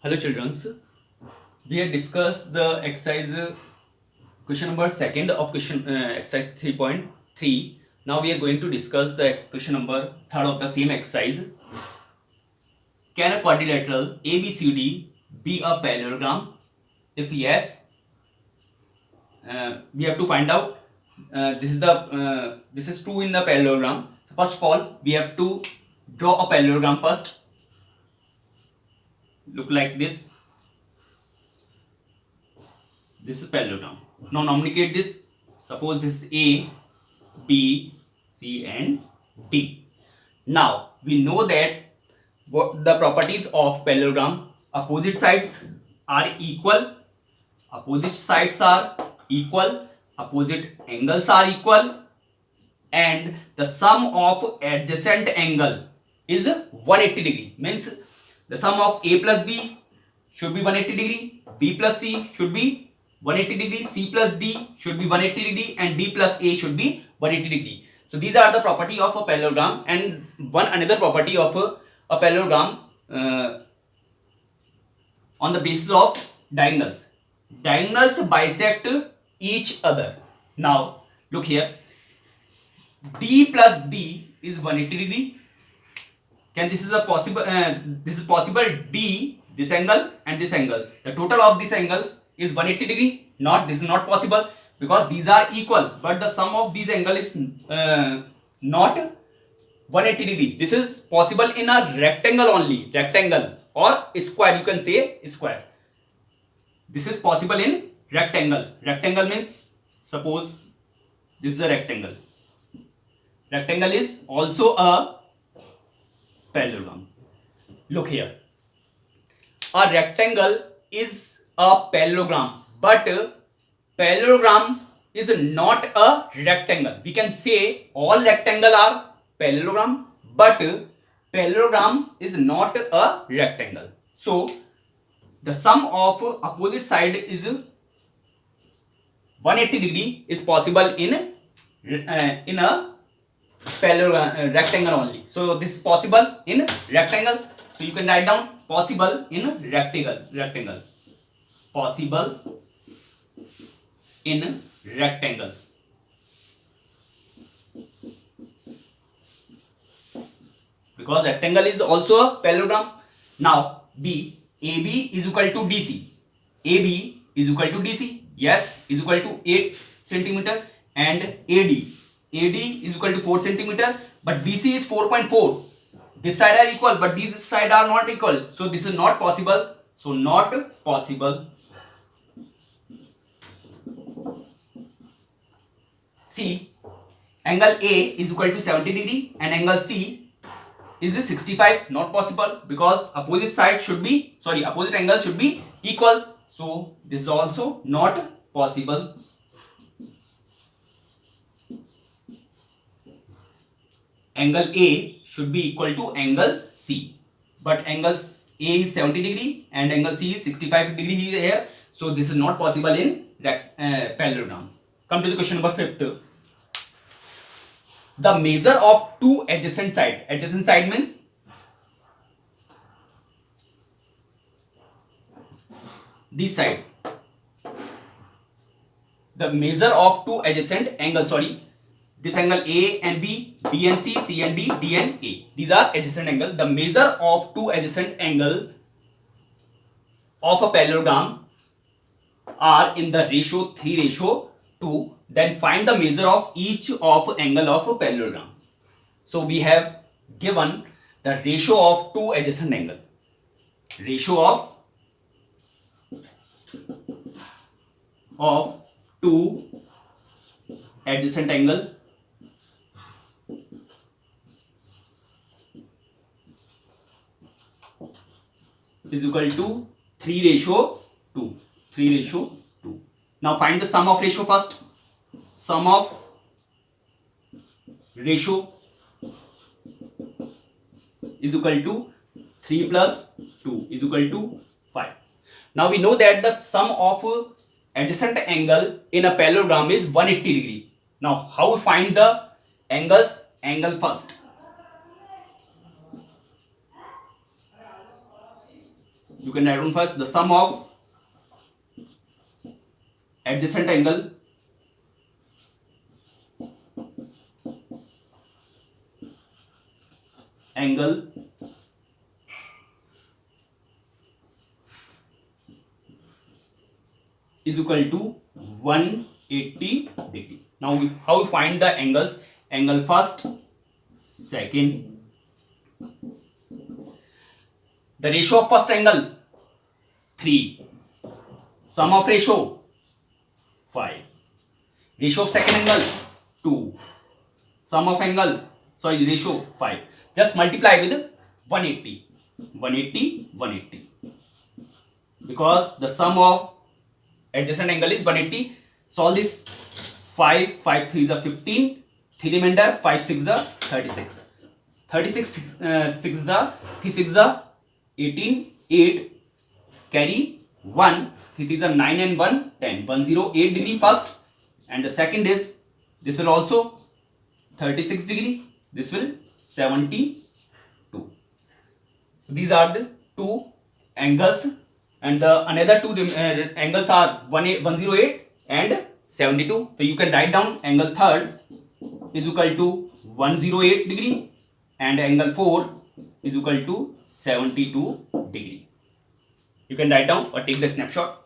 Hello children, we have discussed the exercise question number second of question exercise 3.3. Now we are going to discuss the question number third of the same exercise. Can a quadrilateral ABCD be a parallelogram? If yes, we have to find out. This is true in the parallelogram. First of all, we have to draw a parallelogram first. Look like this. This is parallelogram. Now nomenclate this. Suppose this is A, B, C and D. Now we know that what the properties of parallelogram: opposite sides are equal, opposite sides are equal, opposite angles are equal, and the sum of adjacent angle is 180 degree. Means the sum of A plus B should be 180 degree, B plus C should be 180 degree, C plus D should be 180 degree, and D plus A should be 180 degree. So these are the property of a parallelogram. And one another property of a parallelogram on the basis of diagonals. Diagonals bisect each other. Now look here, D plus B is 180 degree. Can this is a possible this is possible D, this angle and this angle. The total of these angles is 180 degree. Not, this is not possible because these are equal, but the sum of these angle is not 180 degree. This is possible in a rectangle only, rectangle or square, you can say square. This is possible in rectangle. Rectangle means, suppose this is a rectangle. Rectangle is also a parallelogram. Look here, a rectangle is a parallelogram, but parallelogram is not a rectangle. We can say all rectangle are parallelogram, but parallelogram is not a rectangle. So the sum of opposite side is 180 degree is possible in a parallelogram rectangle only. So this is possible in rectangle. So you can write down possible in rectangle. Possible in rectangle. Because rectangle is also a parallelogram. Now B, AB is equal to DC. AB is equal to DC. Yes, is equal to 8 centimeter, and AD is equal to 4 centimeter, but BC is 4.4. This side are equal, but these side are not equal. So this is not possible. So not possible. C, angle A is equal to 70 degree and angle C is 65. Not possible because opposite side should be, opposite angle should be equal. So this is also not possible. Angle A should be equal to angle C, but angle A is 70 degree and angle C is 65 degree here. So this is not possible in parallelogram. Come to the question number 5th. The measure of two adjacent side. Adjacent side means this side. The measure of two adjacent angles. This angle A and B, B and C, C and D, D and A. These are adjacent angles. The measure of two adjacent angles of a parallelogram are in the ratio 3:2. Then find the measure of each of angle of a parallelogram. So we have given the ratio of two adjacent angle. Ratio of two adjacent angle is equal to 3:2. 3:2. Now find the sum of ratio first. Sum of ratio is equal to 3 plus 2 is equal to 5. Now we know that the sum of adjacent angle in a parallelogram is 180 degree. Now how we find the angle first? You can write down first the sum of adjacent angle is equal to 180 degree. Now how we find the angles? Angle first, second. The ratio of first angle 3. Sum of ratio 5. Ratio of second angle 2. Sum of angle, sorry, ratio 5. Just multiply with 180. 180, 180. Because the sum of adjacent angle is 180. Solve this. 5, 5 3 is a 15. 3 remainder, 5 6 is a 36. 36 6 is the 3 6 is a 18. 8 carry 1. 3 3 is a 9 and 1 10. 108 degree first, and the second is this will also 36 degree. This will 72. So these are the two angles, and the another two angles are 108 and 72. So you can write down angle third is equal to 108 degree and angle 4 is equal to 72 degree. You can write down or take the snapshot.